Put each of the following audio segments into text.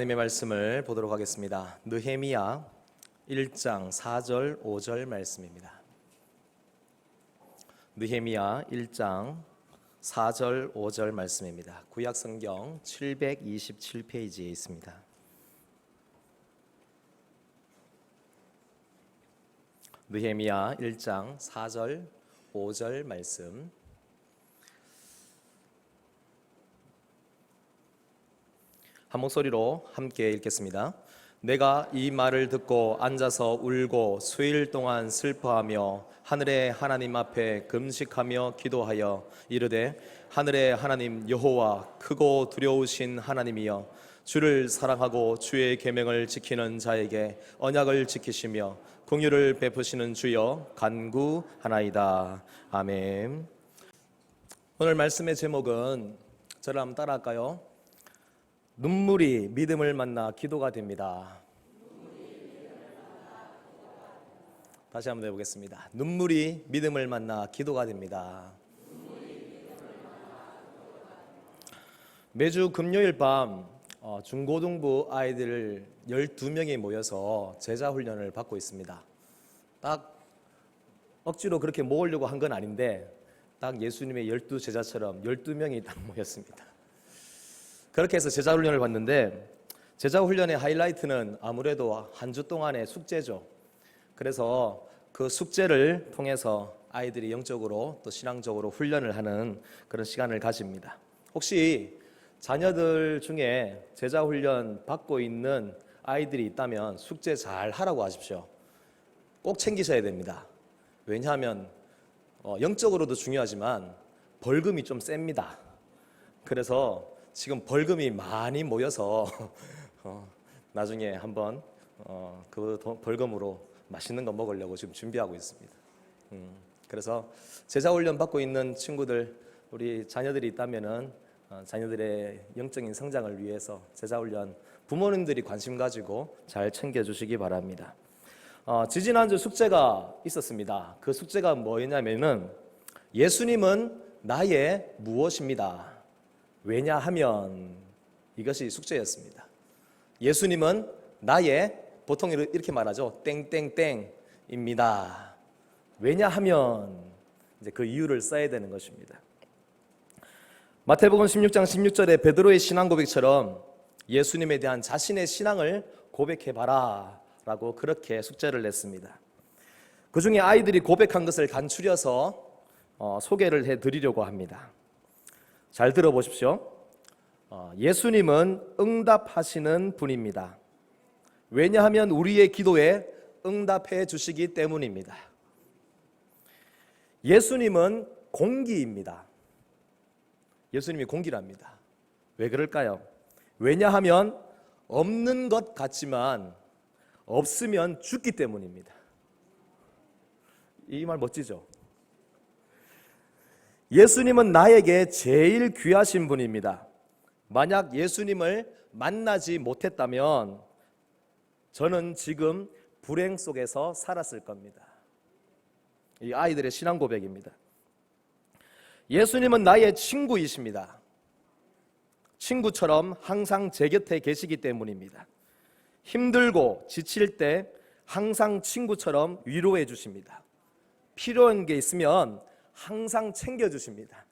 하나님의 말씀을 보도록 하겠습니다. 느헤미야 1장 4절 5절 말씀입니다. 느헤미야 1장 4절 5절 말씀입니다. 구약성경 727페이지에 있습니다. 느헤미야 1장 4절 5절 말씀, 한 목소리로 함께 읽겠습니다. 내가 이 말을 듣고 앉아서 울고 수일 동안 슬퍼하며 하늘의 하나님 앞에 금식하며 기도하여 이르되, 하늘의 하나님 여호와, 크고 두려우신 하나님이여, 주를 사랑하고 주의 계명을 지키는 자에게 언약을 지키시며 긍휼을 베푸시는 주여 간구하나이다. 아멘. 오늘 말씀의 제목은, 저를 한번 따라할까요? 눈물이 믿음을 만나 기도가 됩니다. 다시 한번 해보겠습니다. 눈물이 믿음을 만나 기도가 됩니다. 매주 금요일 밤 중고등부 아이들 12명이 모여서 제자훈련을 받고 있습니다. 딱 억지로 그렇게 모으려고 한 건 아닌데 딱 예수님의 12제자처럼 12명이 딱 모였습니다. 그렇게 해서 제자훈련을 받는데, 제자훈련의 하이라이트는 아무래도 한 주 동안의 숙제죠. 그래서 그 숙제를 통해서 아이들이 영적으로 또 신앙적으로 훈련을 하는 그런 시간을 가집니다. 혹시 자녀들 중에 제자훈련 받고 있는 아이들이 있다면 숙제 잘 하라고 하십시오. 꼭 챙기셔야 됩니다. 왜냐하면 영적으로도 중요하지만 벌금이 좀 셉니다. 그래서 지금 벌금이 많이 모여서 나중에 한번 그 벌금으로 맛있는 거 먹으려고 지금 준비하고 있습니다. 그래서 제자훈련 받고 있는 친구들, 우리 자녀들이 있다면은 자녀들의 영적인 성장을 위해서 제자훈련 부모님들이 관심 가지고 잘 챙겨주시기 바랍니다. 지지난주 숙제가 있었습니다. 그 숙제가 뭐였냐면은, 예수님은 나의 무엇입니다. 왜냐하면, 이것이 숙제였습니다. 예수님은 나의, 보통 이렇게 말하죠. 땡땡땡입니다. 왜냐하면 이제 그 이유를 써야 되는 것입니다. 마태복음 16장 16절에 베드로의 신앙 고백처럼 예수님에 대한 자신의 신앙을 고백해봐라 라고 그렇게 숙제를 냈습니다. 그 중에 아이들이 고백한 것을 간추려서 소개를 해드리려고 합니다. 잘 들어보십시오. 예수님은 응답하시는 분입니다. 왜냐하면 우리의 기도에 응답해 주시기 때문입니다. 예수님은 공기입니다. 예수님이 공기랍니다. 왜 그럴까요? 왜냐하면 없는 것 같지만 없으면 죽기 때문입니다. 이 말 멋지죠? 예수님은 나에게 제일 귀하신 분입니다. 만약 예수님을 만나지 못했다면 저는 지금 불행 속에서 살았을 겁니다. 이 아이들의 신앙 고백입니다. 예수님은 나의 친구이십니다. 친구처럼 항상 제 곁에 계시기 때문입니다. 힘들고 지칠 때 항상 친구처럼 위로해 주십니다. 필요한 게 있으면 항상 챙겨주십니다.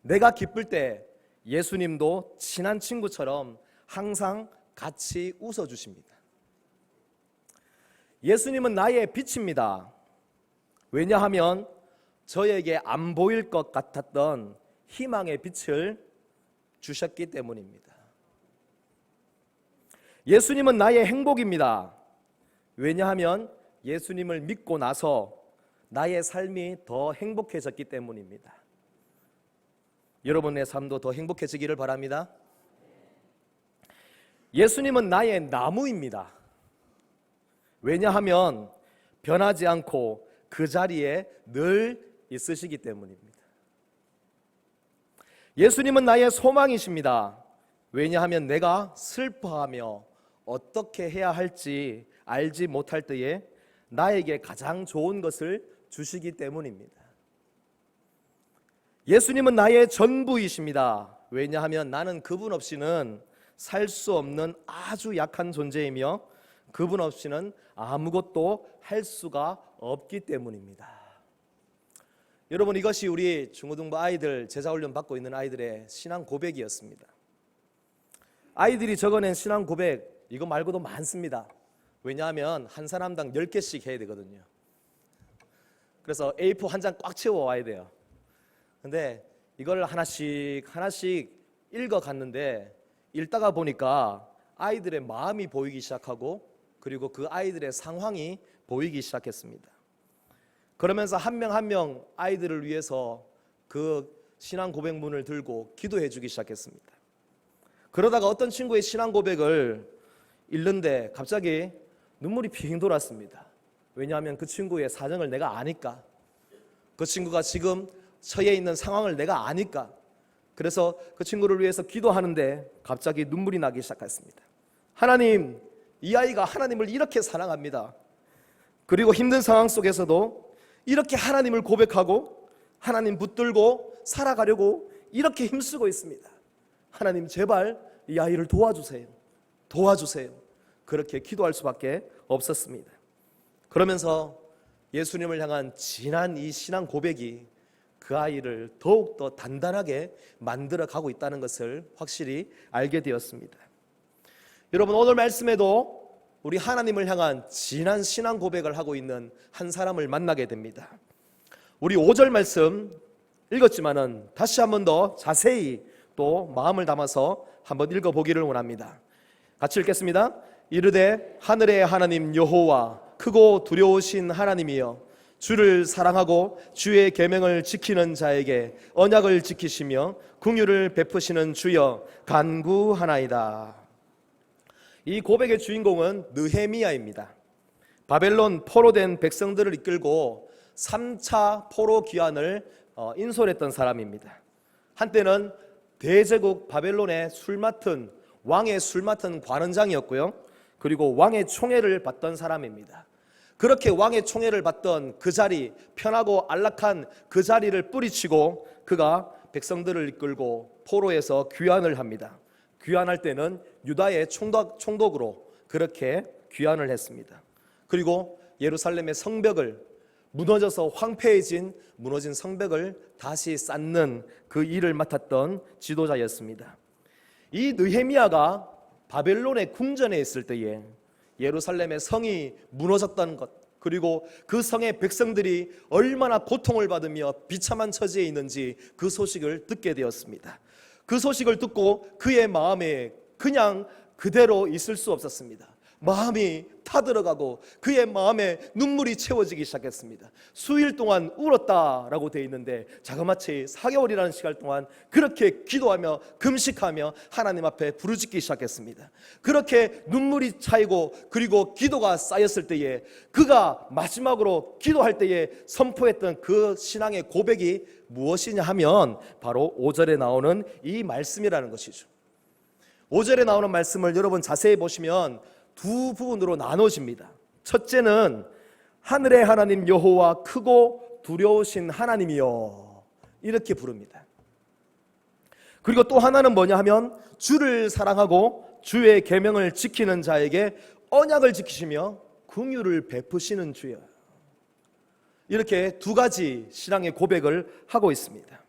내가 기쁠 때 예수님도 친한 친구처럼 항상 같이 웃어주십니다. 예수님은 나의 빛입니다. 왜냐하면 저에게 안 보일 것 같았던 희망의 빛을 주셨기 때문입니다. 예수님은 나의 행복입니다. 왜냐하면 예수님을 믿고 나서 나의 삶이 더 행복해졌기 때문입니다. 여러분의 삶도 더 행복해지기를 바랍니다. 예수님은 나의 나무입니다. 왜냐하면 변하지 않고 그 자리에 늘 있으시기 때문입니다. 예수님은 나의 소망이십니다. 왜냐하면 내가 슬퍼하며 어떻게 해야 할지 알지 못할 때에 나에게 가장 좋은 것을 주시기 때문입니다. 예수님은 나의 전부이십니다. 왜냐하면 나는 그분 없이는 살 수 없는 아주 약한 존재이며 그분 없이는 아무것도 할 수가 없기 때문입니다. 여러분, 이것이 우리 중고등부 아이들 제자훈련 받고 있는 아이들의 신앙 고백이었습니다. 아이들이 적어낸 신앙 고백 이거 말고도 많습니다. 왜냐하면 한 사람당 10개씩 해야 되거든요. 그래서 A4 한 장 꽉 채워 와야 돼요. 근데 이걸 하나씩 읽어갔는데 읽다가 보니까 아이들의 마음이 보이기 시작하고 그리고 그 아이들의 상황이 보이기 시작했습니다. 그러면서 한 명 한 명 아이들을 위해서 그 신앙 고백문을 들고 기도해 주기 시작했습니다. 그러다가 어떤 친구의 신앙 고백을 읽는데 갑자기 눈물이 핑 돌았습니다. 왜냐하면 그 친구의 사정을 내가 아니까, 그 친구가 지금 처해 있는 상황을 내가 아니까. 그래서 그 친구를 위해서 기도하는데 갑자기 눈물이 나기 시작했습니다. 하나님, 이 아이가 하나님을 이렇게 사랑합니다. 그리고 힘든 상황 속에서도 이렇게 하나님을 고백하고 하나님 붙들고 살아가려고 이렇게 힘쓰고 있습니다. 하나님, 제발 이 아이를 도와주세요. 그렇게 기도할 수밖에 없었습니다. 그러면서 예수님을 향한 진한 이 신앙 고백이 그 아이를 더욱더 단단하게 만들어 가고 있다는 것을 확실히 알게 되었습니다. 여러분, 오늘 말씀에도 우리 하나님을 향한 진한 신앙 고백을 하고 있는 한 사람을 만나게 됩니다. 우리 5절 말씀 읽었지만은 다시 한 번 더 자세히 또 마음을 담아서 한번 읽어보기를 원합니다. 같이 읽겠습니다. 이르되 하늘의 하나님 여호와 크고 두려우신 하나님이여, 주를 사랑하고 주의 계명을 지키는 자에게 언약을 지키시며 긍휼을 베푸시는 주여 간구하나이다. 이 고백의 주인공은 느헤미야입니다. 바벨론 포로된 백성들을 이끌고 3차 포로 귀환을 인솔했던 사람입니다. 한때는 대제국 바벨론의 왕의 술 맡은 관원장이었고요. 그리고 왕의 총애를 받던 사람입니다. 그렇게 왕의 총애를 받던 그 자리, 편하고 안락한 그 자리를 뿌리치고 그가 백성들을 이끌고 포로에서 귀환을 합니다. 귀환할 때는 유다의 총독으로 그렇게 귀환을 했습니다. 그리고 예루살렘의 성벽을 무너진 성벽을 다시 쌓는 그 일을 맡았던 지도자였습니다. 이 느헤미야가 바벨론의 궁전에 있을 때에 예루살렘의 성이 무너졌다는 것, 그리고 그 성의 백성들이 얼마나 고통을 받으며 비참한 처지에 있는지 그 소식을 듣게 되었습니다. 그 소식을 듣고 그의 마음에 그냥 그대로 있을 수 없었습니다. 마음이 타들어가고 그의 마음에 눈물이 채워지기 시작했습니다. 수일 동안 울었다라고 되어 있는데 자그마치 4개월이라는 시간 동안 그렇게 기도하며 금식하며 하나님 앞에 부르짖기 시작했습니다. 그렇게 눈물이 차이고 그리고 기도가 쌓였을 때에 그가 마지막으로 기도할 때에 선포했던 그 신앙의 고백이 무엇이냐 하면 바로 5절에 나오는 이 말씀이라는 것이죠. 5절에 나오는 말씀을 여러분 자세히 보시면 두 부분으로 나눠집니다. 첫째는 하늘의 하나님 여호와 크고 두려우신 하나님이여, 이렇게 부릅니다. 그리고 또 하나는 뭐냐 하면 주를 사랑하고 주의 계명을 지키는 자에게 언약을 지키시며 긍휼을 베푸시는 주여. 이렇게 두 가지 신앙의 고백을 하고 있습니다.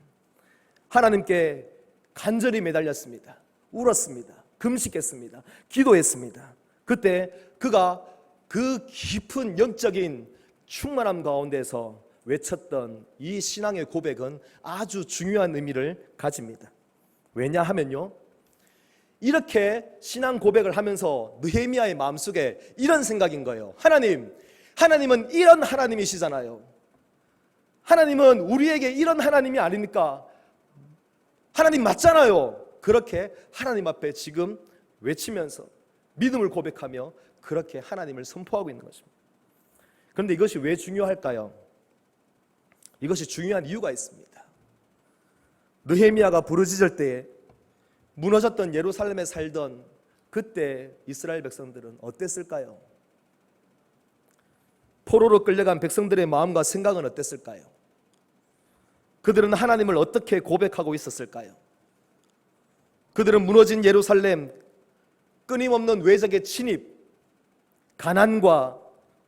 하나님께 간절히 매달렸습니다. 울었습니다. 금식했습니다. 기도했습니다. 그때 그가 그 깊은 영적인 충만함 가운데서 외쳤던 이 신앙의 고백은 아주 중요한 의미를 가집니다. 왜냐하면요, 이렇게 신앙 고백을 하면서 느헤미야의 마음속에 이런 생각인 거예요. 하나님은 이런 하나님이시잖아요. 하나님은 우리에게 이런 하나님이 아닙니까? 하나님 맞잖아요. 그렇게 하나님 앞에 지금 외치면서 믿음을 고백하며 그렇게 하나님을 선포하고 있는 것입니다. 그런데 이것이 왜 중요할까요? 이것이 중요한 이유가 있습니다. 느헤미야가 부르짖을 때에 무너졌던 예루살렘에 살던 그때 이스라엘 백성들은 어땠을까요? 포로로 끌려간 백성들의 마음과 생각은 어땠을까요? 그들은 하나님을 어떻게 고백하고 있었을까요? 그들은 무너진 예루살렘, 끊임없는 외적의 침입, 가난과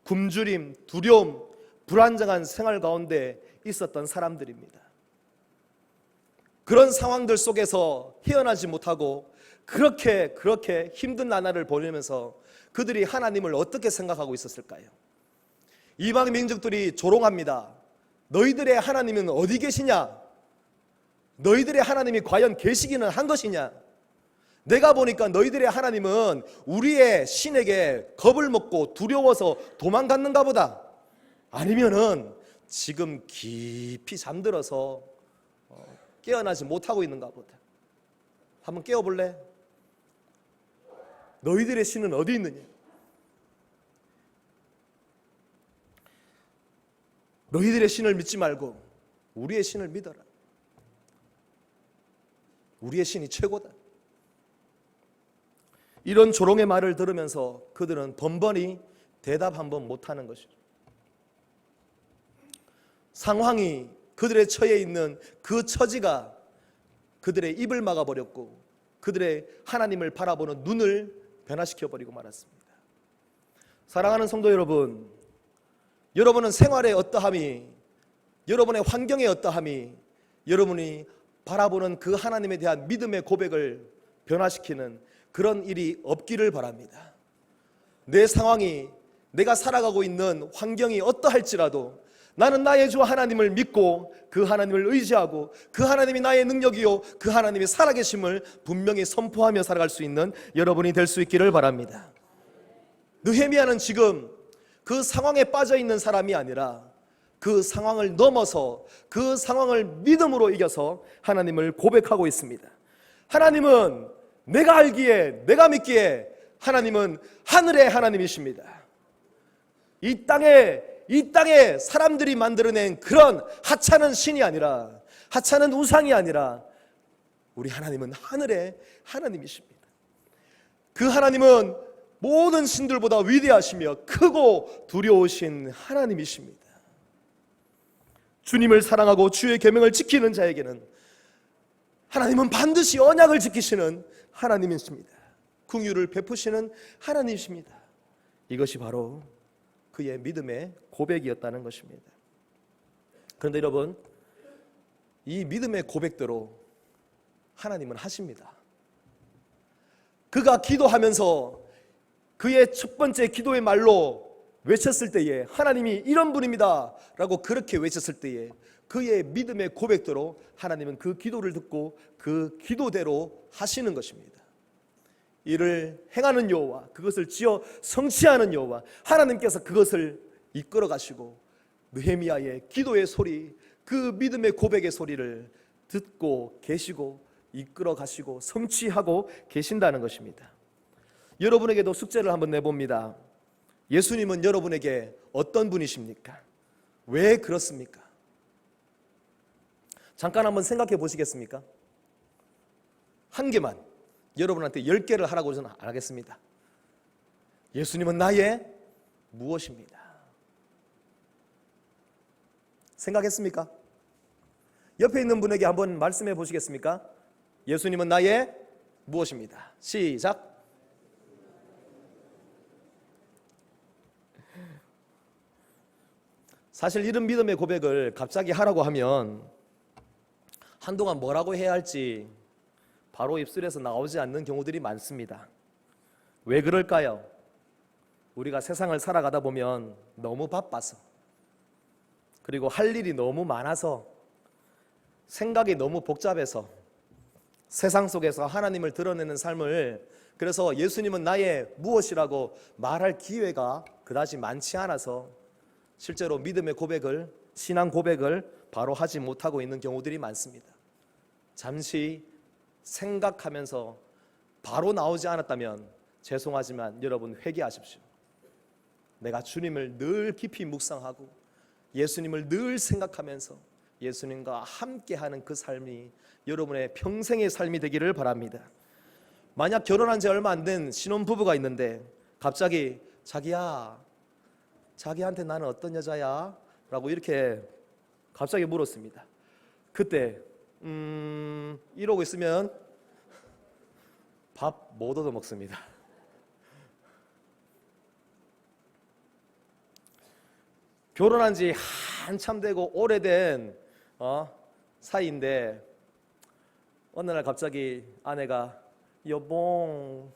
굶주림, 두려움, 불안정한 생활 가운데 있었던 사람들입니다. 그런 상황들 속에서 헤어나지 못하고 그렇게 힘든 나날을 보내면서 그들이 하나님을 어떻게 생각하고 있었을까요? 이방 민족들이 조롱합니다. 너희들의 하나님은 어디 계시냐? 너희들의 하나님이 과연 계시기는 한 것이냐? 내가 보니까 너희들의 하나님은 우리의 신에게 겁을 먹고 두려워서 도망갔는가 보다. 아니면은 지금 깊이 잠들어서 깨어나지 못하고 있는가 보다. 한번 깨워볼래? 너희들의 신은 어디 있느냐? 너희들의 신을 믿지 말고 우리의 신을 믿어라. 우리의 신이 최고다. 이런 조롱의 말을 들으면서 그들은 번번이 대답 한번 못하는 것이죠. 상황이 그들의 처해 있는 그 처지가 그들의 입을 막아버렸고 그들의 하나님을 바라보는 눈을 변화시켜버리고 말았습니다. 사랑하는 성도 여러분, 여러분은 생활의 어떠함이, 여러분의 환경의 어떠함이 여러분이 바라보는 그 하나님에 대한 믿음의 고백을 변화시키는 그런 일이 없기를 바랍니다. 내 상황이, 내가 살아가고 있는 환경이 어떠할지라도 나는 나의 주 하나님을 믿고 그 하나님을 의지하고 그 하나님이 나의 능력이요 그 하나님이 살아계심을 분명히 선포하며 살아갈 수 있는 여러분이 될 수 있기를 바랍니다. 느헤미야는 지금 그 상황에 빠져 있는 사람이 아니라 그 상황을 넘어서 그 상황을 믿음으로 이겨서 하나님을 고백하고 있습니다. 하나님은 내가 알기에, 내가 믿기에 하나님은 하늘의 하나님이십니다. 이 땅에 사람들이 만들어낸 그런 하찮은 신이 아니라, 하찮은 우상이 아니라 우리 하나님은 하늘의 하나님이십니다. 그 하나님은 모든 신들보다 위대하시며 크고 두려우신 하나님이십니다. 주님을 사랑하고 주의 계명을 지키는 자에게는 하나님은 반드시 언약을 지키시는 하나님이십니다. 긍휼을 베푸시는 하나님이십니다. 이것이 바로 그의 믿음의 고백이었다는 것입니다. 그런데 여러분, 이 믿음의 고백대로 하나님은 하십니다. 그가 기도하면서 그의 첫 번째 기도의 말로 외쳤을 때에 하나님이 이런 분입니다 라고 그렇게 외쳤을 때에 그의 믿음의 고백대로 하나님은 그 기도를 듣고 그 기도대로 하시는 것입니다. 이를 행하는 여호와, 그것을 지어 성취하는 여호와, 하나님께서 그것을 이끌어 가시고 느헤미야의 기도의 소리, 그 믿음의 고백의 소리를 듣고 계시고 이끌어 가시고 성취하고 계신다는 것입니다. 여러분에게도 숙제를 한번 내봅니다. 예수님은 여러분에게 어떤 분이십니까? 왜 그렇습니까? 잠깐 한번 생각해 보시겠습니까? 한 개만, 여러분한테 10개를 하라고 저는 안 하겠습니다. 예수님은 나의 무엇입니다. 생각했습니까? 옆에 있는 분에게 한번 말씀해 보시겠습니까? 예수님은 나의 무엇입니다. 시작. 사실 이런 믿음의 고백을 갑자기 하라고 하면 한동안 뭐라고 해야 할지 바로 입술에서 나오지 않는 경우들이 많습니다. 왜 그럴까요? 우리가 세상을 살아가다 보면 너무 바빠서, 그리고 할 일이 너무 많아서, 생각이 너무 복잡해서 세상 속에서 하나님을 드러내는 삶을, 그래서 예수님은 나의 무엇이라고 말할 기회가 그다지 많지 않아서 실제로 믿음의 고백을, 신앙 고백을 바로 하지 못하고 있는 경우들이 많습니다. 잠시 생각하면서 바로 나오지 않았다면 죄송하지만 여러분 회개하십시오. 내가 주님을 늘 깊이 묵상하고 예수님을 늘 생각하면서 예수님과 함께하는 그 삶이 여러분의 평생의 삶이 되기를 바랍니다. 만약 결혼한 지 얼마 안 된 신혼부부가 있는데 갑자기 자기야, 자기한테 나는 어떤 여자야? 라고 이렇게 갑자기 물었습니다. 그때 이러고 있으면 밥 못 얻어 먹습니다. 결혼한 지 한참 되고 오래된 사이인데 어느 날 갑자기 아내가 여봉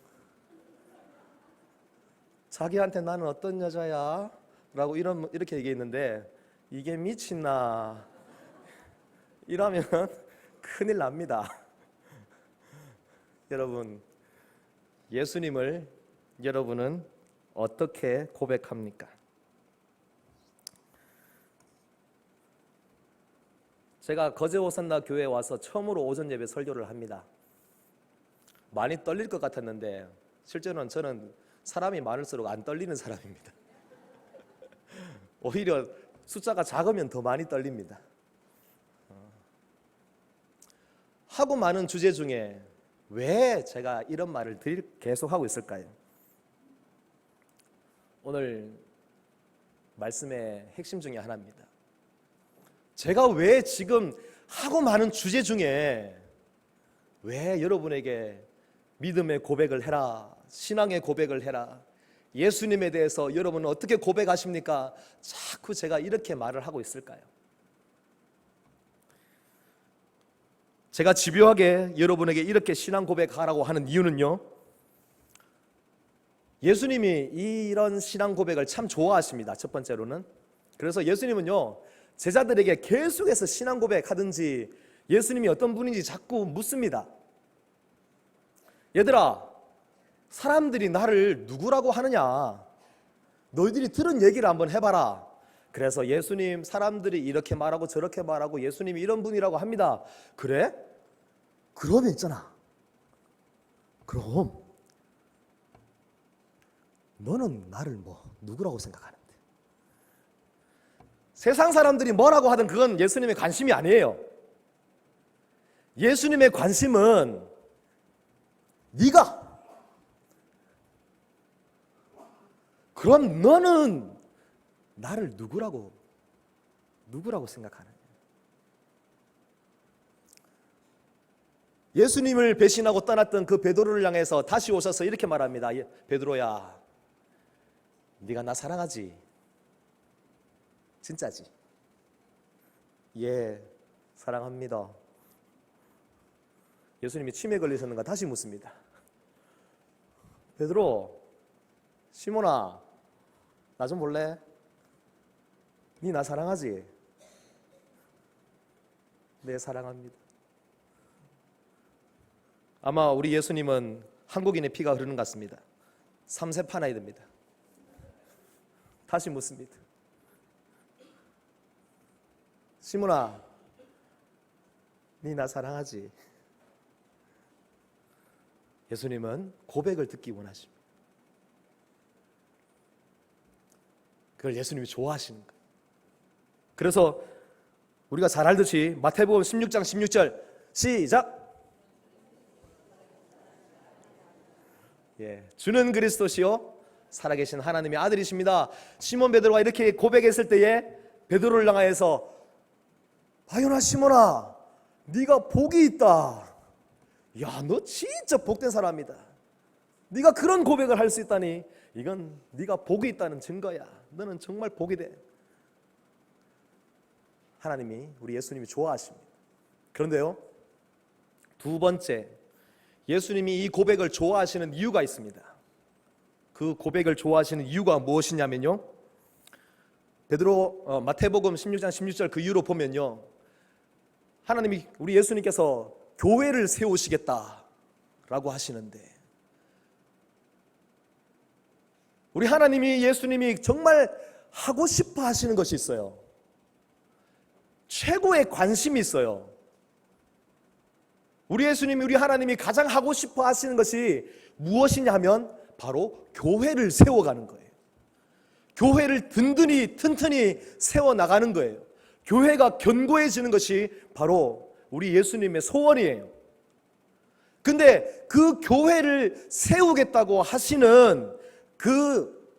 자기한테 나는 어떤 여자야? 라고 이렇게 얘기했는데 이게 미친나 이러면 큰일 납니다. 여러분, 예수님을 여러분은 어떻게 고백합니까? 제가 거제호산나 교회에 와서 처음으로 오전 예배 설교를 합니다. 많이 떨릴 것 같았는데 실제로는 저는 사람이 많을수록 안 떨리는 사람입니다. 오히려 숫자가 작으면 더 많이 떨립니다. 하고 많은 주제 중에 왜 제가 이런 말을 계속하고 있을까요? 오늘 말씀의 핵심 중에 하나입니다. 제가 왜 지금 하고 많은 주제 중에 왜 여러분에게 믿음의 고백을 해라, 신앙의 고백을 해라, 예수님에 대해서 여러분은 어떻게 고백하십니까? 자꾸 제가 이렇게 말을 하고 있을까요? 제가 집요하게 여러분에게 이렇게 신앙 고백하라고 하는 이유는요, 예수님이 이런 신앙 고백을 참 좋아하십니다. 첫 번째로는. 그래서 예수님은요, 제자들에게 계속해서 신앙 고백하든지 예수님이 어떤 분인지 자꾸 묻습니다. 얘들아, 사람들이 나를 누구라고 하느냐? 너희들이 들은 얘기를 한번 해봐라. 그래서 예수님, 사람들이 이렇게 말하고 저렇게 말하고 예수님이 이런 분이라고 합니다. 그래? 그러면 있잖아. 그럼 너는 나를 누구라고 생각하는데? 세상 사람들이 뭐라고 하든 그건 예수님의 관심이 아니에요. 예수님의 관심은 네가, 그럼 너는 나를 누구라고 생각하느냐? 예수님을 배신하고 떠났던 그 베드로를 향해서 다시 오셔서 이렇게 말합니다. 베드로야, 네가 나 사랑하지? 진짜지? 예, 사랑합니다. 예수님이 치매 걸리셨는가 다시 묻습니다. 베드로, 시몬아, 나 좀 볼래? 니 나 사랑하지? 네, 사랑합니다. 아마 우리 예수님은 한국인의 피가 흐르는 것 같습니다. 3세 파나이 됩니다. 다시 묻습니다. 시몬아, 니 나 사랑하지? 예수님은 고백을 듣기 원하십니다. 그걸 예수님이 좋아하시는 거예요. 그래서 우리가 잘 알듯이 마태복음 16장 16절 시작. 주는 그리스도시요 살아계신 하나님의 아들이십니다. 시몬 베드로가 이렇게 고백했을 때에 베드로를 향하여서 바요나 시몬아, 네가 복이 있다. 야, 너 진짜 복된 사람이다. 네가 그런 고백을 할 수 있다니 이건 네가 복이 있다는 증거야. 너는 정말 복이 돼. 하나님이, 우리 예수님이 좋아하십니다. 그런데요, 두 번째, 예수님이 이 고백을 좋아하시는 이유가 있습니다. 그 고백을 좋아하시는 이유가 무엇이냐면요, 마태복음 16장 16절 그 이유로 보면요, 하나님이, 우리 예수님께서 교회를 세우시겠다라고 하시는데, 우리 하나님이, 예수님이 정말 하고 싶어 하시는 것이 있어요. 최고의 관심이 있어요. 우리 예수님이, 우리 하나님이 가장 하고 싶어 하시는 것이 무엇이냐 하면 바로 교회를 세워가는 거예요. 교회를 튼튼히 세워나가는 거예요. 교회가 견고해지는 것이 바로 우리 예수님의 소원이에요. 근데 그 교회를 세우겠다고 하시는 그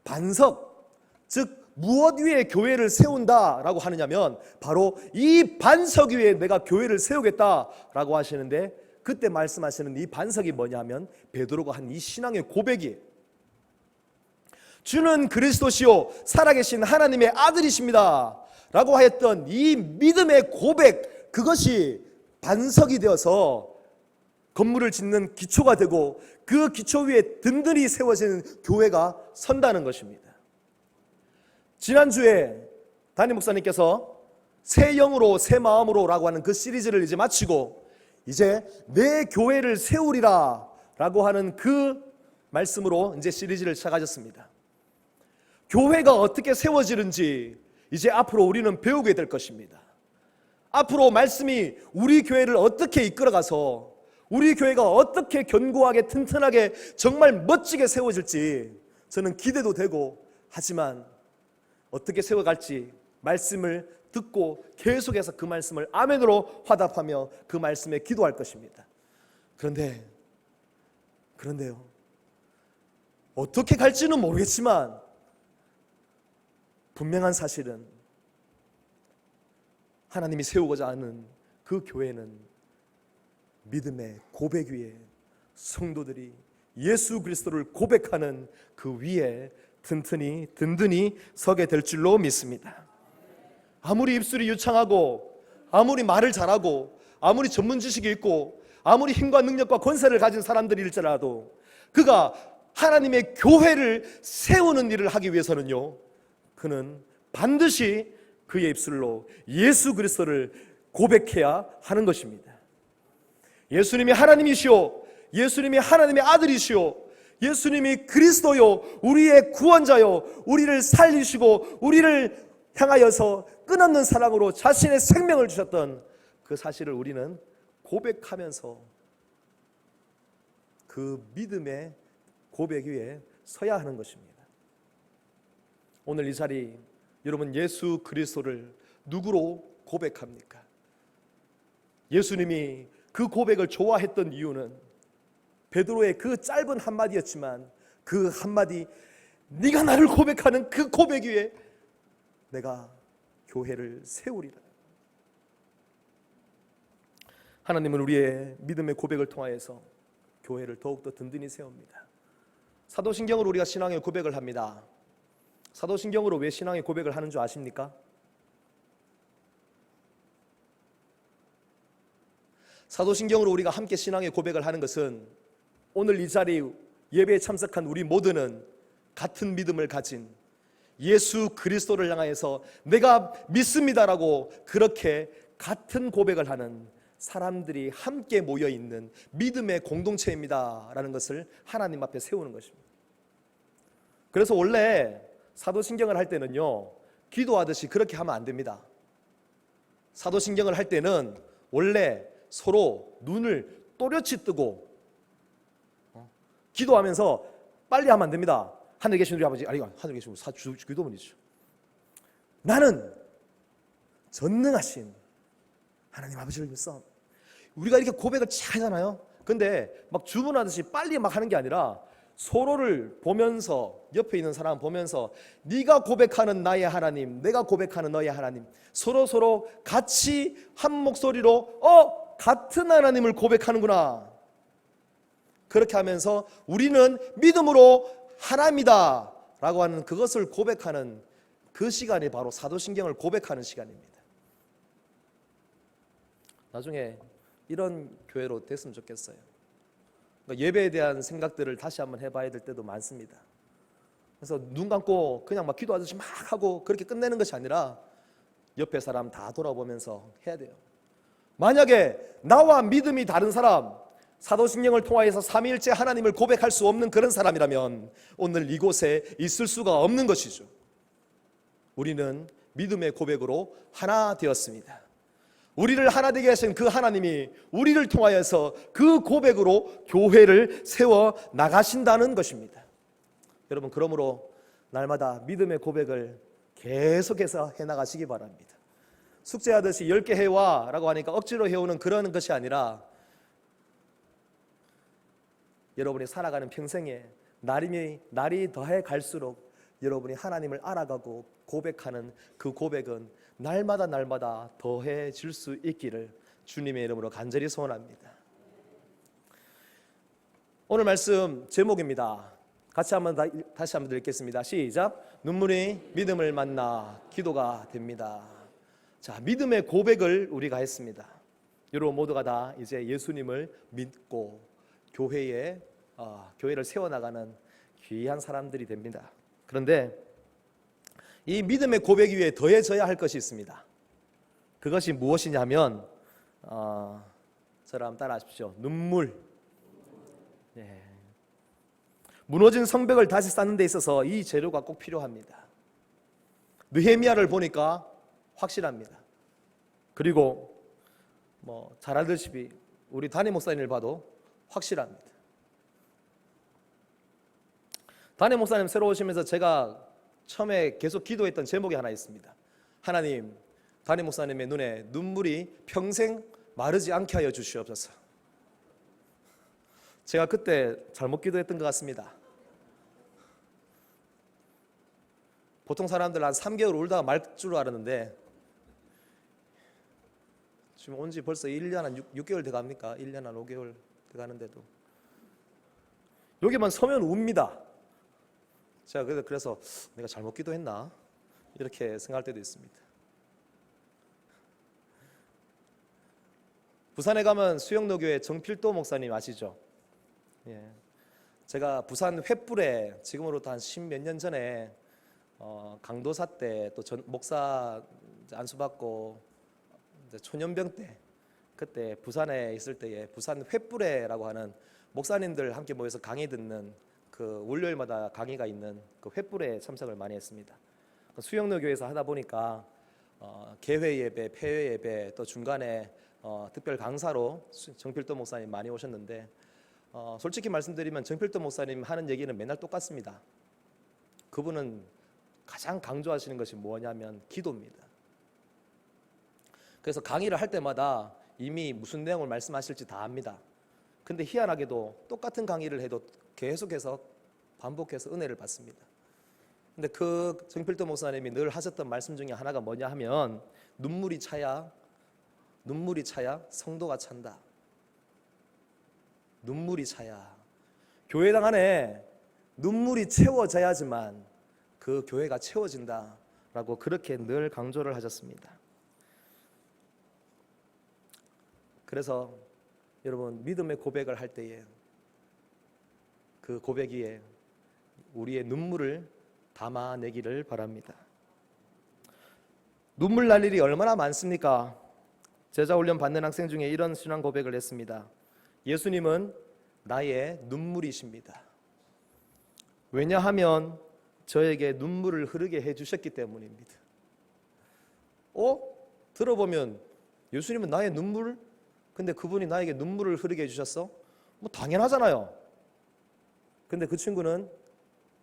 반석, 즉 무엇 위에 교회를 세운다라고 하느냐면 바로 이 반석 위에 내가 교회를 세우겠다라고 하시는데, 그때 말씀하시는 이 반석이 뭐냐면 베드로가 한 이 신앙의 고백이에요. 주는 그리스도시요 살아계신 하나님의 아들이십니다 라고 하였던 이 믿음의 고백, 그것이 반석이 되어서 건물을 짓는 기초가 되고 그 기초 위에 든든히 세워지는 교회가 선다는 것입니다. 지난주에 담임 목사님께서 새 영으로 새 마음으로 라고 하는 그 시리즈를 이제 마치고 이제 내 교회를 세우리라 라고 하는 그 말씀으로 이제 시리즈를 시작하셨습니다. 교회가 어떻게 세워지는지 이제 앞으로 우리는 배우게 될 것입니다. 앞으로 말씀이 우리 교회를 어떻게 이끌어가서 우리 교회가 어떻게 견고하게 튼튼하게 정말 멋지게 세워질지 저는 기대도 되고, 하지만 어떻게 세워갈지 말씀을 듣고 계속해서 그 말씀을 아멘으로 화답하며 그 말씀에 기도할 것입니다. 그런데요, 어떻게 갈지는 모르겠지만 분명한 사실은 하나님이 세우고자 하는 그 교회는 믿음의 고백 위에 성도들이 예수 그리스도를 고백하는 그 위에 든든히 서게 될 줄로 믿습니다. 아무리 입술이 유창하고 아무리 말을 잘하고 아무리 전문 지식이 있고 아무리 힘과 능력과 권세를 가진 사람들일지라도 그가 하나님의 교회를 세우는 일을 하기 위해서는요, 그는 반드시 그의 입술로 예수 그리스도를 고백해야 하는 것입니다. 예수님이 하나님이시오, 예수님이 하나님의 아들이시오, 예수님이 그리스도요 우리의 구원자요 우리를 살리시고 우리를 향하여서 끝없는 사랑으로 자신의 생명을 주셨던 그 사실을 우리는 고백하면서 그 믿음의 고백 위에 서야 하는 것입니다. 오늘 이 자리 여러분, 예수 그리스도를 누구로 고백합니까? 예수님이 그 고백을 좋아했던 이유는 베드로의 그 짧은 한마디였지만 그 한마디, 네가 나를 고백하는 그 고백 위에 내가 교회를 세우리라. 하나님은 우리의 믿음의 고백을 통하여서 교회를 더욱더 든든히 세웁니다. 사도신경으로 우리가 신앙의 고백을 합니다. 사도신경으로 왜 신앙의 고백을 하는 줄 아십니까? 사도신경으로 우리가 함께 신앙의 고백을 하는 것은 오늘 이 자리 예배에 참석한 우리 모두는 같은 믿음을 가진 예수 그리스도를 향하여서 내가 믿습니다라고 그렇게 같은 고백을 하는 사람들이 함께 모여있는 믿음의 공동체입니다 라는 것을 하나님 앞에 세우는 것입니다. 그래서 원래 사도신경을 할 때는요, 기도하듯이 그렇게 하면 안 됩니다. 사도신경을 할 때는 원래 서로 눈을 또렷이 뜨고 기도하면서 빨리 하면 안 됩니다. 하늘에 계신 우리 아버지, 아니 하늘에 계신 우리 기도문이죠. 나는 전능하신 하나님 아버지를 믿어. 우리가 이렇게 고백을 하잖아요. 근데 막 주문하듯이 빨리 막 하는 게 아니라 서로를 보면서, 옆에 있는 사람 보면서 네가 고백하는 나의 하나님, 내가 고백하는 너의 하나님, 서로 같이 한 목소리로 같은 하나님을 고백하는구나. 그렇게 하면서 우리는 믿음으로 하나입니다 라고 하는 그것을 고백하는 그 시간이 바로 사도신경을 고백하는 시간입니다. 나중에 이런 교회로 됐으면 좋겠어요. 그러니까 예배에 대한 생각들을 다시 한번 해봐야 될 때도 많습니다. 그래서 눈 감고 그냥 막 기도하듯이 막 하고 그렇게 끝내는 것이 아니라 옆에 사람 다 돌아보면서 해야 돼요. 만약에 나와 믿음이 다른 사람, 사도신경을 통하여서 삼위일체 하나님을 고백할 수 없는 그런 사람이라면 오늘 이곳에 있을 수가 없는 것이죠. 우리는 믿음의 고백으로 하나 되었습니다. 우리를 하나 되게 하신 그 하나님이 우리를 통하여서 그 고백으로 교회를 세워 나가신다는 것입니다. 여러분, 그러므로 날마다 믿음의 고백을 계속해서 해나가시기 바랍니다. 숙제하듯이 10개 해와 라고 하니까 억지로 해오는 그런 것이 아니라 여러분이 살아가는 평생에 날이 더해 갈수록 여러분이 하나님을 알아가고 고백하는 그 고백은 날마다 더해질 수 있기를 주님의 이름으로 간절히 소원합니다. 오늘 말씀 제목입니다. 같이 다시 한번 읽겠습니다. 시작. 눈물이 믿음을 만나 기도가 됩니다. 자, 믿음의 고백을 우리가 했습니다. 여러분 모두가 다 이제 예수님을 믿고 교회를 세워나가는 귀한 사람들이 됩니다. 그런데 이 믿음의 고백 위에 더해져야 할 것이 있습니다. 그것이 무엇이냐면 저를 한번 따라하십시오. 눈물. 예. 무너진 성벽을 다시 쌓는 데 있어서 이 재료가 꼭 필요합니다. 느헤미야를 보니까 확실합니다. 그리고 잘 알다시피 우리 담임 목사님을 봐도 확실합니다. 담임 목사님 새로 오시면서 제가 처음에 계속 기도했던 제목이 하나 있습니다. 하나님, 담임 목사님의 눈에 눈물이 평생 마르지 않게 하여 주시옵소서. 제가 그때 잘못 기도했던 것 같습니다. 보통 사람들 한 3개월 울다가 말 줄 알았는데 지금 온 지 벌써 1년 한 6개월 돼갑니까? 1년 한 5개월 돼가는데도 여기만 서면 웁니다. 제가 그래서 내가 잘못 기도했나? 이렇게 생각할 때도 있습니다. 부산에 가면 수영로교회 정필도 목사님 아시죠? 예. 제가 부산 횃불에 지금으로부터 한 10몇 년 전에 강도사 때 또 목사 안수받고 초년병 때 그때 부산에 있을 때에 부산 횃불에라고 하는 목사님들 함께 모여서 강의 듣는 그 월요일마다 강의가 있는 그 횃불에 참석을 많이 했습니다. 수영로 교회에서 하다 보니까 개회 예배, 폐회 예배 또 중간에 특별 강사로 정필도 목사님 많이 오셨는데 솔직히 말씀드리면 정필도 목사님 하는 얘기는 맨날 똑같습니다. 그분은 가장 강조하시는 것이 뭐냐면 기도입니다. 그래서 강의를 할 때마다 이미 무슨 내용을 말씀하실지 다 압니다. 근데 희한하게도 똑같은 강의를 해도 계속해서 반복해서 은혜를 받습니다. 근데 그 정필도 목사님이 늘 하셨던 말씀 중에 하나가 뭐냐 하면 눈물이 차야 성도가 찬다. 눈물이 차야 교회당 안에 눈물이 채워져야지만 그 교회가 채워진다라고 그렇게 늘 강조를 하셨습니다. 그래서 여러분 믿음의 고백을 할 때에 그 고백 위에 우리의 눈물을 담아내기를 바랍니다. 눈물 날 일이 얼마나 많습니까? 제자훈련 받는 학생 중에 이런 신앙 고백을 했습니다. 예수님은 나의 눈물이십니다. 왜냐하면 저에게 눈물을 흐르게 해주셨기 때문입니다. 들어보면 예수님은 나의 눈물? 근데 그분이 나에게 눈물을 흐르게 해주셨어? 당연하잖아요. 근데 그 친구는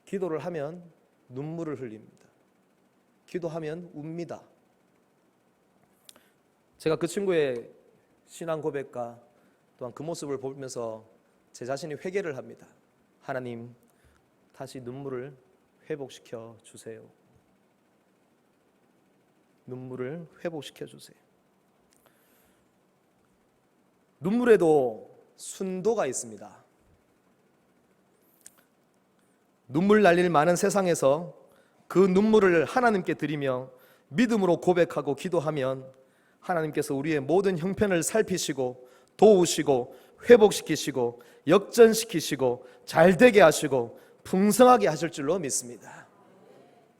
기도를 하면 눈물을 흘립니다. 기도하면 웁니다. 제가 그 친구의 신앙 고백과 또한 그 모습을 보면서 제 자신이 회개를 합니다. 하나님, 다시 눈물을 회복시켜 주세요. 눈물을 회복시켜 주세요. 눈물에도 순도가 있습니다. 눈물 날 일 많은 세상에서 그 눈물을 하나님께 드리며 믿음으로 고백하고 기도하면 하나님께서 우리의 모든 형편을 살피시고 도우시고 회복시키시고 역전시키시고 잘되게 하시고 풍성하게 하실 줄로 믿습니다.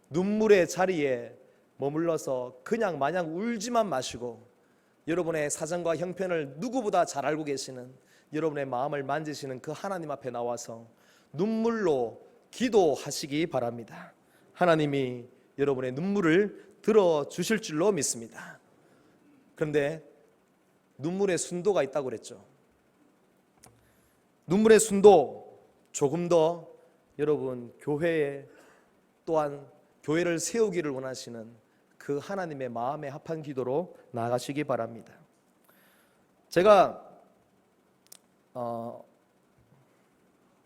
눈물의 자리에 머물러서 그냥 마냥 울지만 마시고 여러분의 사정과 형편을 누구보다 잘 알고 계시는 여러분의 마음을 만지시는 그 하나님 앞에 나와서 눈물로 기도하시기 바랍니다. 하나님이 여러분의 눈물을 들어주실 줄로 믿습니다. 그런데 눈물의 순도가 있다고 그랬죠. 눈물의 순도 조금 더 여러분 교회에 또한 교회를 세우기를 원하시는 그 하나님의 마음에 합한 기도로 나아가시기 바랍니다. 제가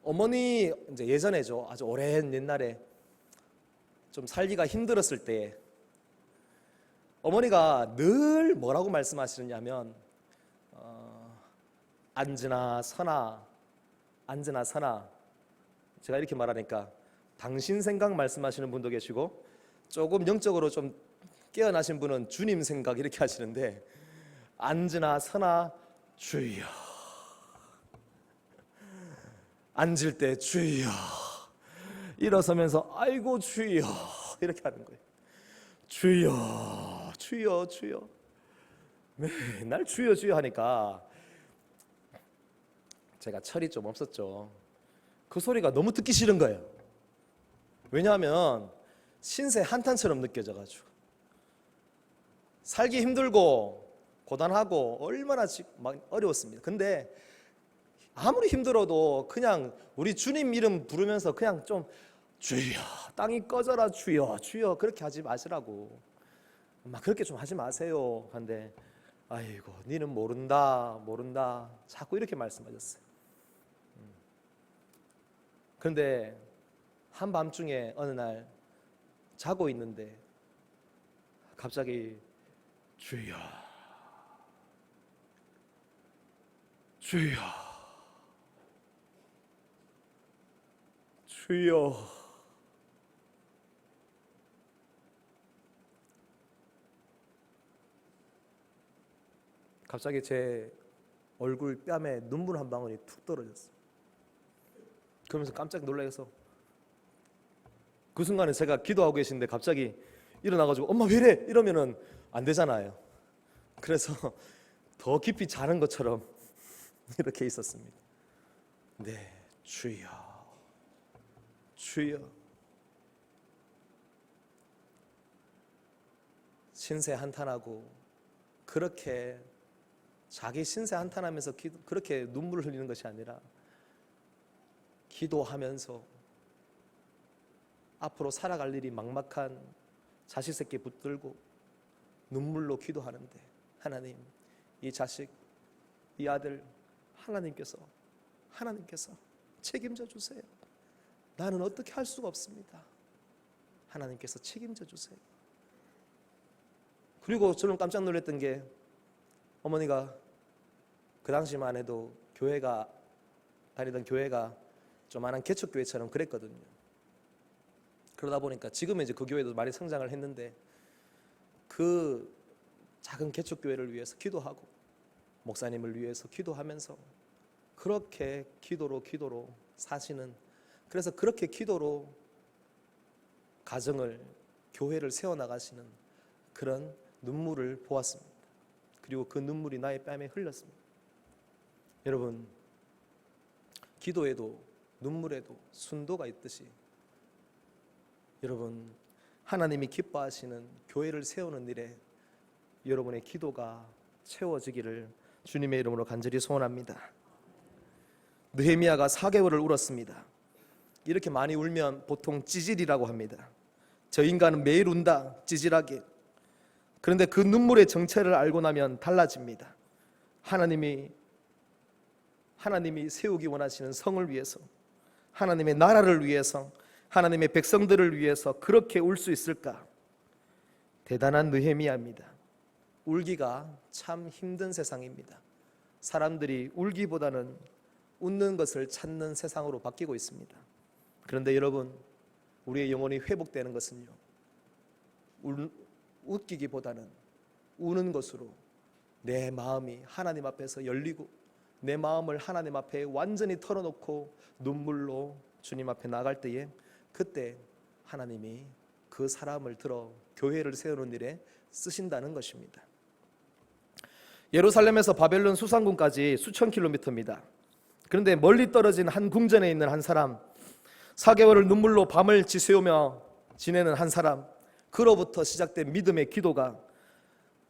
어머니 이제 예전에죠. 아주 오랜 옛날에 좀 살기가 힘들었을 때 어머니가 늘 뭐라고 말씀하시느냐면 앉으나 서나 제가 이렇게 말하니까 당신 생각 말씀하시는 분도 계시고 조금 영적으로 좀 깨어나신 분은 주님 생각 이렇게 하시는데, 앉으나 서나 주여, 앉을 때 주여, 일어서면서 아이고 주여 이렇게 하는 거예요. 주여 주여 주여, 맨날 주여 주여 하니까 제가 철이 좀 없었죠. 그 소리가 너무 듣기 싫은 거예요. 왜냐하면 신세 한탄처럼 느껴져가지고, 살기 힘들고 고단하고 얼마나 막 어려웠습니다. 근데 아무리 힘들어도 그냥 우리 주님 이름 부르면서 그냥 좀 주여, 땅이 꺼져라 주여 주여, 그렇게 하지 마시라고, 막 그렇게 좀 하지 마세요. 근데 아이고 니는 모른다 모른다 자꾸 이렇게 말씀하셨어요. 그런데 한밤중에 어느 날 자고 있는데 갑자기 주여 주여 주여, 갑자기 제 얼굴 뺨에 눈물 한 방울이 툭 떨어졌어요. 그러면서 깜짝 놀라서 그 순간에 제가 기도하고 계신데 갑자기 일어나가지고 엄마 왜 이래? 이러면은 안 되잖아요. 그래서 더 깊이 자는 것처럼 이렇게 있었습니다. 네, 주여 주여. 신세 한탄하고 그렇게 자기 신세 한탄하면서 그렇게 눈물을 흘리는 것이 아니라 기도하면서 앞으로 살아갈 일이 막막한 자식 새끼 붙들고 눈물로 기도하는데, 하나님 이 자식 이 아들 하나님께서 책임져 주세요. 나는 어떻게 할 수가 없습니다. 하나님께서 책임져 주세요. 그리고 저는 깜짝 놀랐던 게, 어머니가 그 당시만 해도 다니던 교회가 조만한 개척교회처럼 그랬거든요. 그러다 보니까 지금은 이제 그 교회도 많이 성장을 했는데, 그 작은 개척교회를 위해서 기도하고 목사님을 위해서 기도하면서 그렇게 기도로 사시는, 그래서 그렇게 기도로 가정을, 교회를 세워나가시는 그런 눈물을 보았습니다. 그리고 그 눈물이 나의 뺨에 흘렀습니다. 여러분, 기도에도 눈물에도 순도가 있듯이, 여러분 하나님이 기뻐하시는 교회를 세우는 일에 여러분의 기도가 채워지기를 주님의 이름으로 간절히 소원합니다. 느헤미야가 4개월을 울었습니다. 이렇게 많이 울면 보통 찌질이라고 합니다. 저 인간은 매일 운다, 찌질하게. 그런데 그 눈물의 정체를 알고 나면 달라집니다. 하나님이 세우기 원하시는 성을 위해서, 하나님의 나라를 위해서, 하나님의 백성들을 위해서 그렇게 울 수 있을까? 대단한 느헤미야입니다. 울기가 참 힘든 세상입니다. 사람들이 울기보다는 웃는 것을 찾는 세상으로 바뀌고 있습니다. 그런데 여러분, 우리의 영혼이 회복되는 것은요, 웃기기보다는 우는 것으로 내 마음이 하나님 앞에서 열리고 내 마음을 하나님 앞에 완전히 털어놓고 눈물로 주님 앞에 나갈 때에, 그때 하나님이 그 사람을 들어 교회를 세우는 일에 쓰신다는 것입니다. 예루살렘에서 바벨론 수상궁까지 수천 킬로미터입니다. 그런데 멀리 떨어진 한 궁전에 있는 한 사람, 4개월을 눈물로 밤을 지새우며 지내는 한 사람, 그로부터 시작된 믿음의 기도가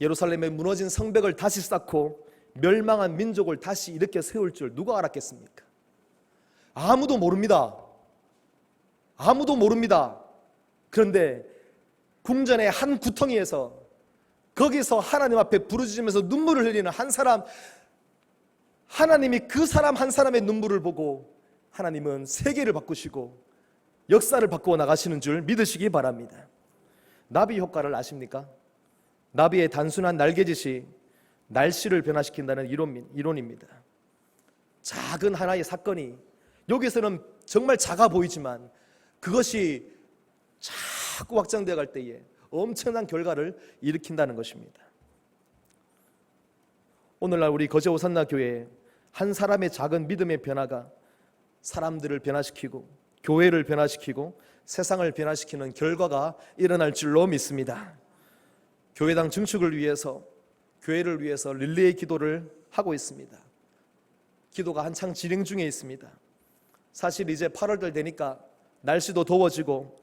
예루살렘의 무너진 성벽을 다시 쌓고 멸망한 민족을 다시 일으켜 세울 줄 누가 알았겠습니까? 아무도 모릅니다. 아무도 모릅니다. 그런데 궁전의 한 구덩이에서, 거기서 하나님 앞에 부르짖으면서 눈물을 흘리는 한 사람, 하나님이 그 사람 한 사람의 눈물을 보고 하나님은 세계를 바꾸시고 역사를 바꾸어 나가시는 줄 믿으시기 바랍니다. 나비 효과를 아십니까? 나비의 단순한 날개짓이 날씨를 변화시킨다는 이론입니다. 작은 하나의 사건이, 여기서는 정말 작아 보이지만 그것이 자꾸 확장되어 갈 때에 엄청난 결과를 일으킨다는 것입니다. 오늘날 우리 거제 오산나 교회에 한 사람의 작은 믿음의 변화가 사람들을 변화시키고 교회를 변화시키고 세상을 변화시키는 결과가 일어날 줄로 믿습니다. 교회당 증축을 위해서, 교회를 위해서 릴레이 기도를 하고 있습니다. 기도가 한창 진행 중에 있습니다. 사실 이제 8월달 되니까 날씨도 더워지고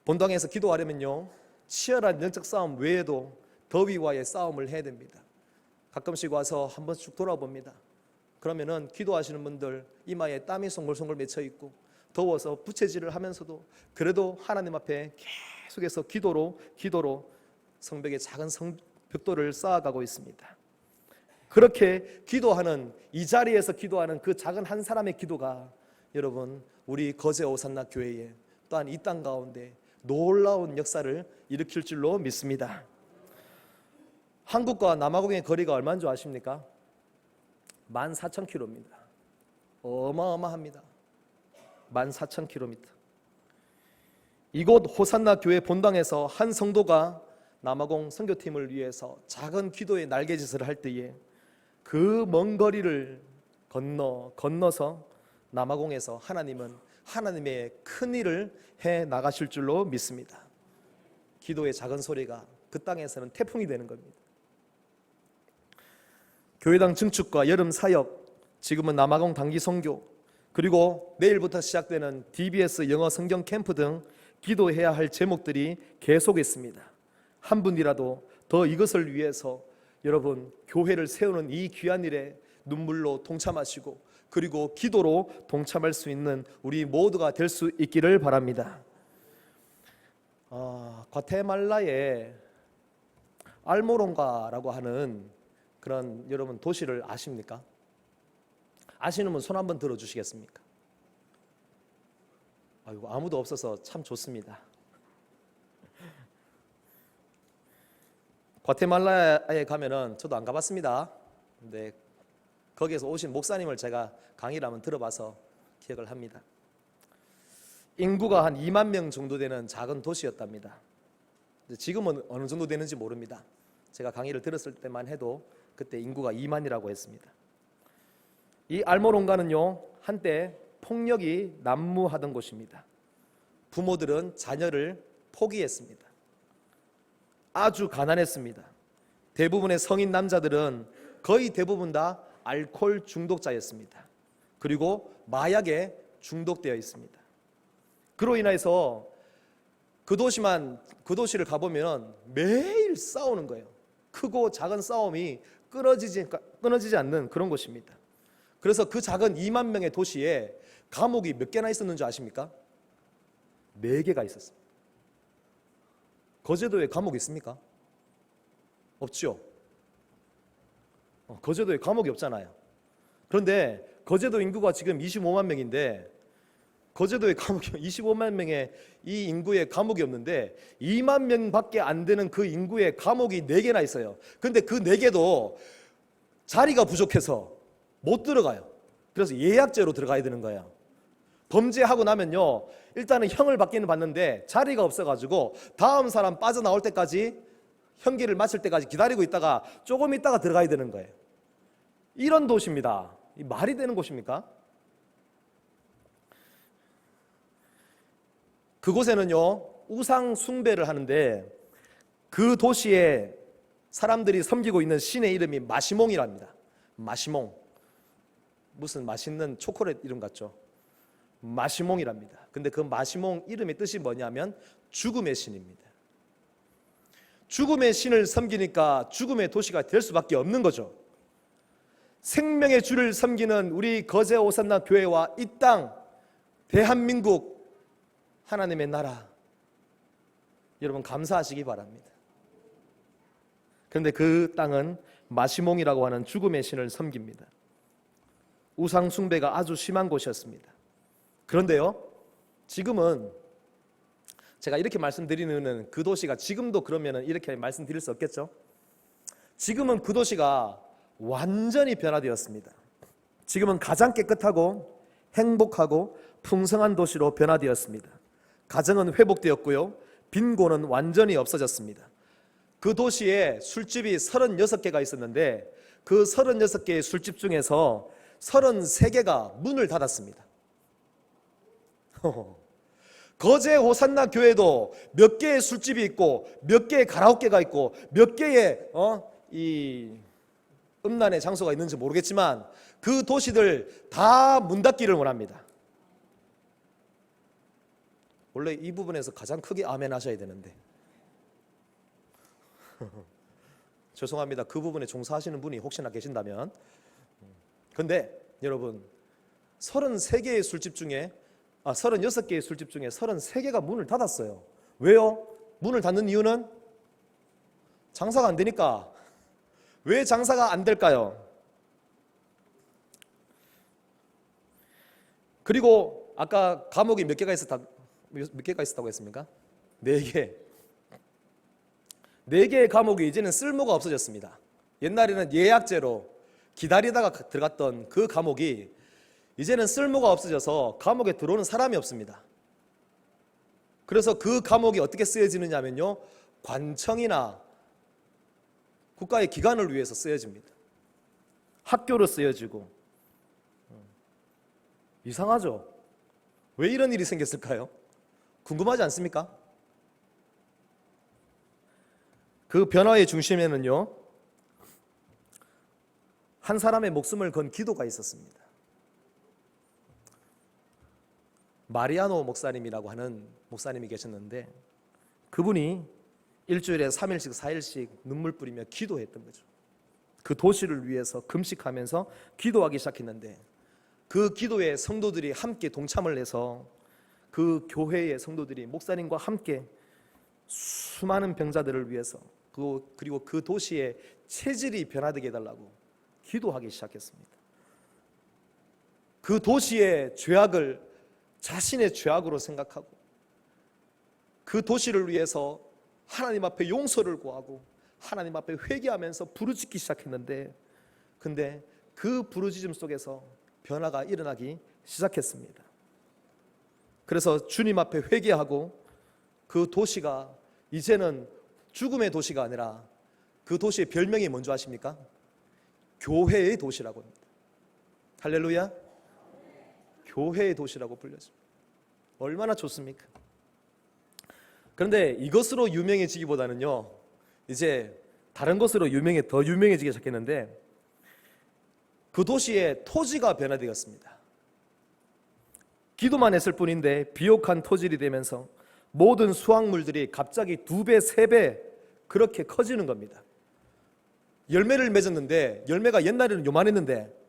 본당에서 기도하려면요, 치열한 영적 싸움 외에도 더위와의 싸움을 해야 됩니다. 가끔씩 와서 한 번씩 돌아봅니다. 그러면은 기도하시는 분들 이마에 땀이 송골송골 맺혀 있고 더워서 부채질을 하면서도 그래도 하나님 앞에 계속해서 기도로 성벽의 작은 벽돌을 쌓아가고 있습니다. 그렇게 기도하는, 이 자리에서 기도하는 그 작은 한 사람의 기도가 여러분 우리 거제 오산나 교회에 또한 이 땅 가운데 놀라운 역사를 일으킬 줄로 믿습니다. 한국과 남아공의 거리가 얼마인 줄 아십니까? 14,000km입니다. 어마어마합니다. 14,000km. 이곳 호산나 교회 본당에서 한 성도가 남아공 선교팀을 위해서 작은 기도의 날개짓을 할 때에 그 먼 거리를 건너서 남아공에서 하나님은 하나님의 큰 일을 해 나가실 줄로 믿습니다. 기도의 작은 소리가 그 땅에서는 태풍이 되는 겁니다. 교회당 증축과 여름 사역, 지금은 남아공 단기 선교, 그리고 내일부터 시작되는 DBS 영어 성경 캠프 등 기도해야 할 제목들이 계속 있습니다. 한 분이라도 더 이것을 위해서 여러분 교회를 세우는 이 귀한 일에 눈물로 동참하시고 그리고 기도로 동참할 수 있는 우리 모두가 될 수 있기를 바랍니다. 과테말라의 알모론가라고 하는 그런 여러분 도시를 아십니까? 아시는 분 손 한번 들어주시겠습니까? 아이고, 아무도 없어서 참 좋습니다. 과테말라에 가면은 저도 안 가봤습니다. 근데 거기에서 오신 목사님을 제가 강의를 한번 들어봐서 기억을 합니다. 인구가 한 2만 명 정도 되는 작은 도시였답니다. 지금은 어느 정도 되는지 모릅니다. 제가 강의를 들었을 때만 해도 그때 인구가 2만이라고 했습니다. 이 알모론가는요, 한때 폭력이 난무하던 곳입니다. 부모들은 자녀를 포기했습니다. 아주 가난했습니다. 대부분의 성인 남자들은 거의 대부분 다 알코올 중독자였습니다. 그리고 마약에 중독되어 있습니다. 그로 인해서 그 도시를 가보면 매일 싸우는 거예요. 크고 작은 싸움이 끊어지지 않는 그런 곳입니다. 그래서 그 작은 2만 명의 도시에 감옥이 몇 개나 있었는 줄 아십니까? 4개가 있었어요. 거제도에 감옥이 있습니까? 없죠. 거제도에 감옥이 없잖아요. 그런데 거제도 인구가 지금 25만 명인데 거제도에 감옥이 25만 명의 이 인구에 감옥이 없는데 2만 명밖에 안 되는 그 인구에 감옥이 4개나 있어요. 그런데 그 4개도 자리가 부족해서 못 들어가요. 그래서 예약제로 들어가야 되는 거예요. 범죄하고 나면요, 일단은 형을 받기는 받는데 자리가 없어가지고 다음 사람 빠져나올 때까지, 형기를 마칠 때까지 기다리고 있다가 조금 있다가 들어가야 되는 거예요. 이런 도시입니다. 이 말이 되는 곳입니까? 그곳에는요, 우상 숭배를 하는데 그 도시에 사람들이 섬기고 있는 신의 이름이 마시몽이랍니다. 마시몽, 무슨 맛있는 초콜릿 이름 같죠? 마시몽이랍니다. 근데 그 마시몽 이름의 뜻이 뭐냐면 죽음의 신입니다. 죽음의 신을 섬기니까 죽음의 도시가 될 수밖에 없는 거죠. 생명의 주를 섬기는 우리 거제 오산나 교회와 이 땅 대한민국 하나님의 나라, 여러분 감사하시기 바랍니다. 그런데 그 땅은 마시몽이라고 하는 죽음의 신을 섬깁니다. 우상 숭배가 아주 심한 곳이었습니다. 그런데요, 지금은 제가 이렇게 말씀드리는 그 도시가 지금도 그러면 이렇게 말씀드릴 수 없겠죠? 지금은 그 도시가 완전히 변화되었습니다. 지금은 가장 깨끗하고 행복하고 풍성한 도시로 변화되었습니다. 가정은 회복되었고요. 빈곤은 완전히 없어졌습니다. 그 도시에 술집이 36개가 있었는데 그 36개의 술집 중에서 33개가 문을 닫았습니다. 거제 호산나 교회도 몇 개의 술집이 있고 몇 개의 가라오케가 있고 몇 개의 이 음란의 장소가 있는지 모르겠지만 그 도시들 다 문 닫기를 원합니다. 원래 이 부분에서 가장 크게 아멘 하셔야 되는데 죄송합니다. 그 부분에 종사하시는 분이 혹시나 계신다면. 근데 여러분 36개의 술집 중에 33개가 문을 닫았어요. 왜요? 문을 닫는 이유는 장사가 안 되니까. 왜 장사가 안 될까요? 그리고 아까 감옥이 몇 개가 있었다고 했습니까? 4개. 4개의 감옥이 이제는 쓸모가 없어졌습니다. 옛날에는 예약제로 기다리다가 들어갔던 그 감옥이 이제는 쓸모가 없어져서 감옥에 들어오는 사람이 없습니다. 그래서 그 감옥이 어떻게 쓰여지느냐 하면요, 관청이나 국가의 기관을 위해서 쓰여집니다. 학교로 쓰여지고. 이상하죠? 왜 이런 일이 생겼을까요? 궁금하지 않습니까? 그 변화의 중심에는요, 한 사람의 목숨을 건 기도가 있었습니다. 마리아노 목사님이라고 하는 목사님이 계셨는데 그분이 일주일에 3일씩 4일씩 눈물 뿌리며 기도했던 거죠. 그 도시를 위해서 금식하면서 기도하기 시작했는데 그 기도에 성도들이 함께 동참을 해서 그 교회의 성도들이 목사님과 함께 수많은 병자들을 위해서 그리고 그 도시의 체질이 변화되게 해달라고 기도하기 시작했습니다. 그 도시의 죄악을 자신의 죄악으로 생각하고 그 도시를 위해서 하나님 앞에 용서를 구하고 하나님 앞에 회개하면서 부르짖기 시작했는데 근데 그 부르짖음 속에서 변화가 일어나기 시작했습니다. 그래서 주님 앞에 회개하고 그 도시가 이제는 죽음의 도시가 아니라 그 도시의 별명이 뭔지 아십니까? 교회의 도시라고 합니다. 할렐루야. 교회의 도시라고 불렸습니다. 얼마나 좋습니까? 그런데 이것으로 유명해지기보다는요, 이제 다른 것으로 더 유명해지기 시작했는데 그 도시의 토지가 변화되었습니다. 기도만 했을 뿐인데 비옥한 토질이 되면서 모든 수확물들이 갑자기 2배, 3배 그렇게 커지는 겁니다. 열매를 맺었는데 열매가 옛날에는 요만했는데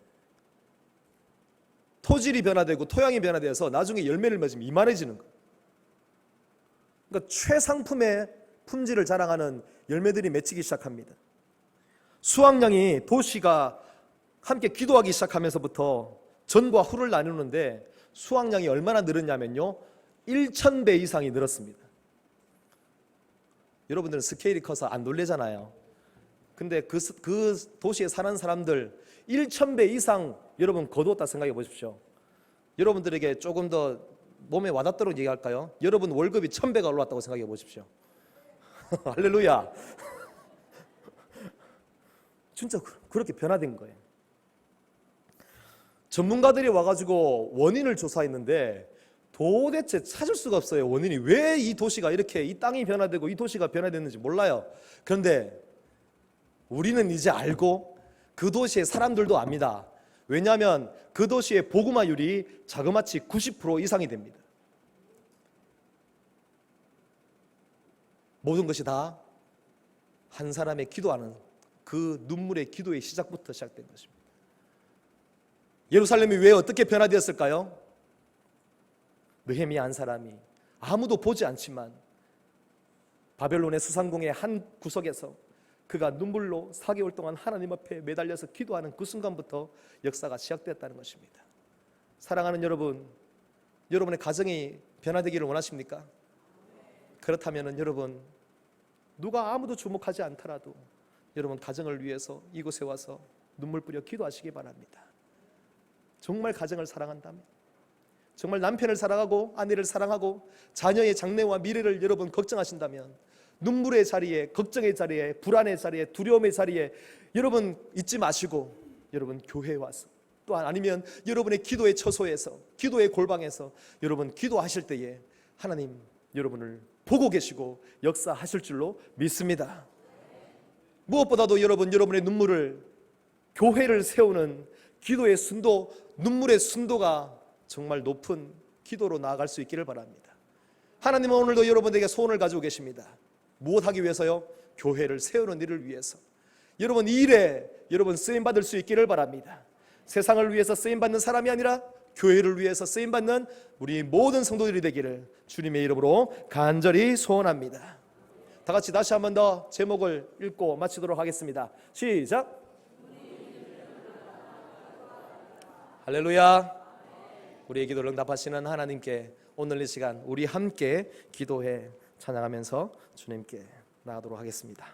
토질이 변화되고 토양이 변화되어서 나중에 열매를 맺으면 이만해지는 거예요. 그러니까 최상품의 품질을 자랑하는 열매들이 맺히기 시작합니다. 수확량이 도시가 함께 기도하기 시작하면서부터 전과 후를 나누는데 수확량이 얼마나 늘었냐면요, 1000배 이상이 늘었습니다. 여러분들은 스케일이 커서 안 놀래잖아요. 근데 그 도시에 사는 사람들 1000배 이상 여러분 거두었다 생각해 보십시오. 여러분들에게 조금 더 몸에 와닿도록 얘기할까요? 여러분 월급이 1000배가 올랐다고 생각해 보십시오. 할렐루야. 진짜 그렇게 변화된 거예요. 전문가들이 와가지고 원인을 조사했는데 도대체 찾을 수가 없어요. 원인이 왜 이 도시가 이렇게 이 땅이 변화되고 이 도시가 변화됐는지 몰라요. 그런데 우리는 이제 알고 그 도시의 사람들도 압니다. 왜냐하면 그 도시의 복음화율이 자그마치 90% 이상이 됩니다. 모든 것이 다 한 사람의 기도하는 그 눈물의 기도의 시작부터 시작된 것입니다. 예루살렘이 왜 어떻게 변화되었을까요? 느헤미야 한 사람이 아무도 보지 않지만 바벨론의 수상궁의 한 구석에서 그가 눈물로 4개월 동안 하나님 앞에 매달려서 기도하는 그 순간부터 역사가 시작되었다는 것입니다. 사랑하는 여러분, 여러분의 가정이 변화되기를 원하십니까? 그렇다면 여러분, 누가 아무도 주목하지 않더라도 여러분 가정을 위해서 이곳에 와서 눈물 뿌려 기도하시기 바랍니다. 정말 가정을 사랑한다면, 정말 남편을 사랑하고 아내를 사랑하고 자녀의 장래와 미래를 여러분 걱정하신다면 눈물의 자리에, 걱정의 자리에, 불안의 자리에, 두려움의 자리에 여러분 잊지 마시고 여러분 교회에 와서, 또한 아니면 여러분의 기도의 처소에서, 기도의 골방에서 여러분 기도하실 때에 하나님 여러분을 보고 계시고 역사하실 줄로 믿습니다. 무엇보다도 여러분, 여러분의 눈물을, 교회를 세우는 기도의 순도, 눈물의 순도가 정말 높은 기도로 나아갈 수 있기를 바랍니다. 하나님은 오늘도 여러분에게 소원을 가지고 계십니다. 무엇하기 위해서요? 교회를 세우는 일을 위해서. 여러분 이 일에 여러분 쓰임받을 수 있기를 바랍니다. 세상을 위해서 쓰임받는 사람이 아니라 교회를 위해서 쓰임받는 우리 모든 성도들이 되기를 주님의 이름으로 간절히 소원합니다. 다 같이 다시 한 번 더 제목을 읽고 마치도록 하겠습니다. 시작. 할렐루야. 우리의 기도를 응답하시는 하나님께 오늘 이 시간 우리 함께 기도해 찬양하면서 주님께 나아가도록 하겠습니다.